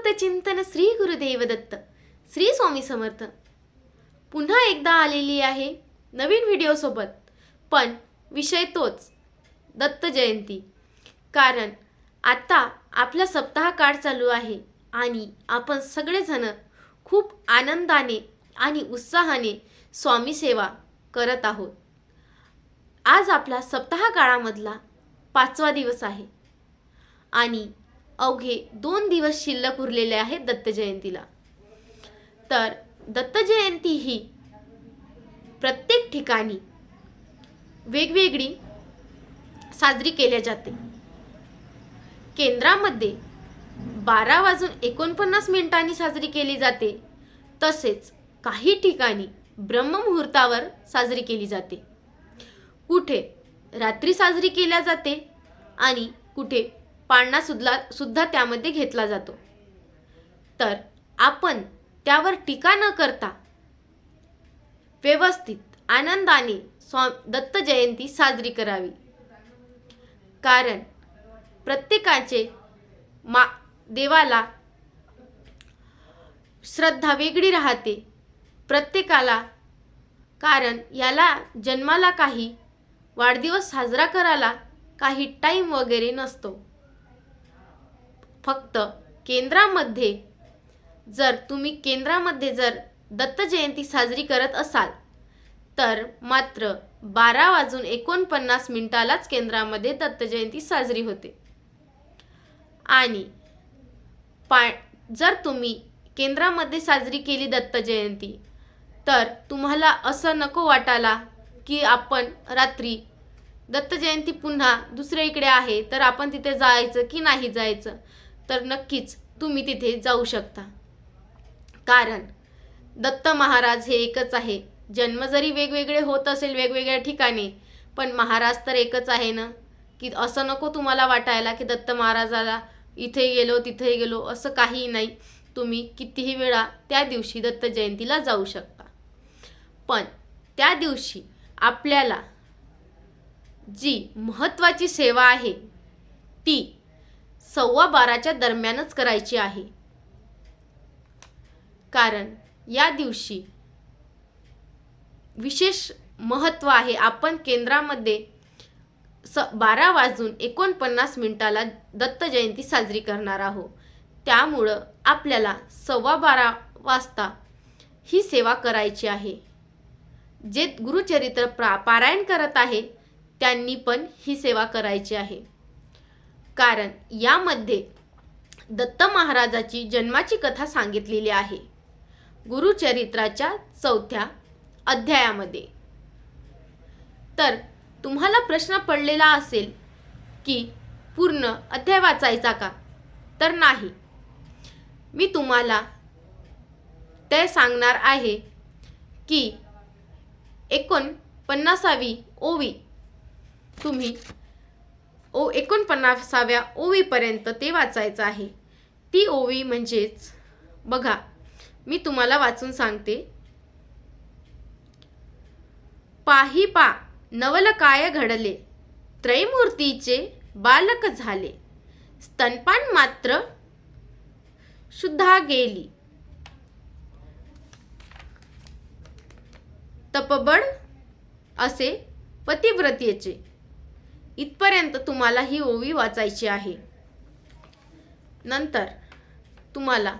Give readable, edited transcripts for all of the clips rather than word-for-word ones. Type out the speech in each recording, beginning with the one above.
भक्त चिंतन श्री गुरुदेव दत्त श्री स्वामी समर्थ पुन्हा एकदा आलेली आहे नवीन व्हिडिओ सोबत। पण विषय तोच, दत्त जयंती। कारण आता आपला सप्ताह काळ चालू आहे आणि आपण सगळेजण खूप आनंदाने आणि उत्साहाने स्वामी सेवा करत आहोत। आज आपला सप्ताह काळामधला 5वा दिवस आहे आणि अवघे 2 दिवस शिल्लक उरलेले आहेत दत्त जयंतीला। तर दत्त जयंती ही प्रत्येक ठिकाणी वेगवेगळी साजरी केली जाते। केंद्रामध्ये 12:49 साजरी केली जाते, तसेच काही ठिकाणी ब्रह्ममुहूर्तावर साजरी केली जाते। कुठे रात्री साजरी केली जाते आणि कुठे पाळणा सुद्धा त्यामध्ये घेतला जातो। तर आपण त्यावर टीका न करता व्यवस्थित आनंदाने दत्त जयंती साजरी करावी। कारण प्रत्येकाचे देवाला श्रद्धा वेगळी राहते प्रत्येकाला। कारण याला जन्माला काही वाढदिवस साजरा करायला काही टाइम वगैरे नसतो। फक्त केंद्रामध्ये जर तुम्ही जर दत्त जयंती साजरी करत असाल तर मात्र 12:49 केंद्रामध्ये दत्त जयंती साजरी होते। आणि जर तुम्ही केंद्रामध्ये साजरी केली दत्त जयंती तर तुम्हाला असं नको वाटायला की आपण रात्री दत्त जयंती पुन्हा दुसरीकडे आहे तर आपण तिथे जायचं की नाही जायचं। तर नक्कीच तुम्ही तिथे जाऊ शकता। कारण दत्त महाराज हे एकच आहे। जन्म जरी वेगवेगळे होत असेल वेगवेगळ्या ठिकाणी, पण महाराज तर एकच आहे ना। की असं नको तुम्हाला वाटायला की दत्त महाराजाला इथे गेलो तिथे गेलो, असं काही नाही। तुम्ही कितीही वेळा त्या दिवशी दत्त जयंतीला जाऊ शकता। पण त्या दिवशी आपल्याला जी महत्त्वाची सेवा आहे ती 12:15 दरम्यानच करायची आहे। कारण या दिवशी विशेष महत्त्व आहे। आपण केंद्रामध्ये 12:49 दत्त जयंती साजरी करणार आहोत। त्यामुळं आपल्याला 12:15 वाजता ही सेवा करायची आहे। जे गुरुचरित्र पारायण करत आहे त्यांनी पण ही सेवा करायची आहे। कारण यामध्ये दत्त महाराजाची जन्माची कथा सांगितलेली आहे गुरुचरित्राच्या 4थ्या अध्यायामध्ये। तर तुम्हाला प्रश्न पडलेला असेल की पूर्ण अध्याय वाचायचा का? तर नाही, मी तुम्हाला ते सांगणार आहे की 49वी ओवी तुम्ही 49व्या ओवीपर्यंत ते वाचायचं आहे। ती ओवी म्हणजेच बघा, मी तुम्हाला वाचून सांगते। पाही पा नवल काय घडले, त्रैमूर्तीचे बालक झाले, स्तनपान मात्र शुद्धा गेली, तपबड असे पतिव्रतेचे। इथपर्यंत तुम्हाला ही ओवी वाचायची आहे। नंतर तुम्हाला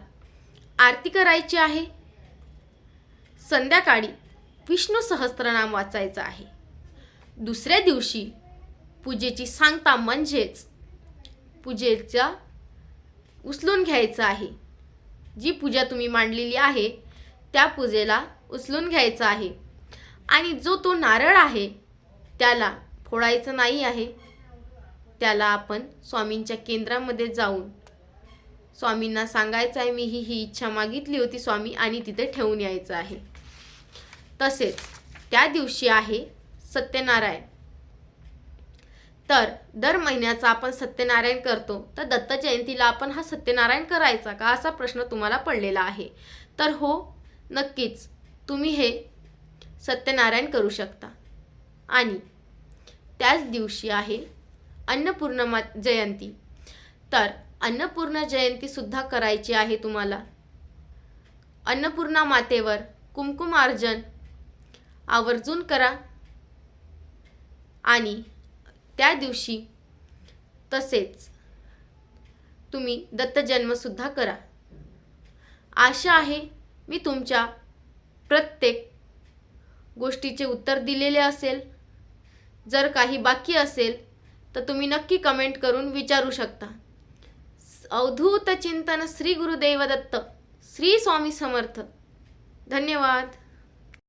आरती करायची आहे। संध्याकाळी विष्णू सहस्त्रनाम वाचायचं आहे। दुसऱ्या दिवशी पूजेची सांगता म्हणजेच पूजेचा उचलून घ्यायचं आहे। जी पूजा तुम्ही मांडलेली आहे त्या पूजेला उचलून घ्यायचं आहे। आणि जो तो नारळ आहे त्याला फोडायचं नाही आहे। त्याला आपण स्वामींच्या केंद्रामध्ये जाऊन स्वामींना सांगायचं आहे, मी ही इच्छा मागितली होती स्वामी, आणि तिथे ठेवून यायचं आहे। तसेच त्या दिवशी आहे सत्यनारायण। तर दर महिन्याचा आपण सत्यनारायण करतो, तर दत्त जयंतीला आपण हा सत्यनारायण करायचा का असा प्रश्न तुम्हाला पडलेला आहे। तर हो, नक्कीच तुम्ही हे सत्यनारायण करू शकता। आणि त्याच दिवशी आहे अन्नपूर्णा जयंती। तर अन्नपूर्णा जयंतीसुद्धा करायची आहे तुम्हाला. अन्नपूर्णा मातेवर कुंकुमार्चन आवर्जून करा आणि त्या दिवशी तसेच तुम्ही दत्तजन्मसुद्धा करा. आशा आहे मी तुमच्या प्रत्येक गोष्टीचे उत्तर दिलेले असेल. जर काही बाकी असेल तर तुम्ही नक्की कमेंट करून विचारू शकता. अवधूत चिंतन श्री गुरुदेव दत्त, श्री स्वामी समर्थ. धन्यवाद.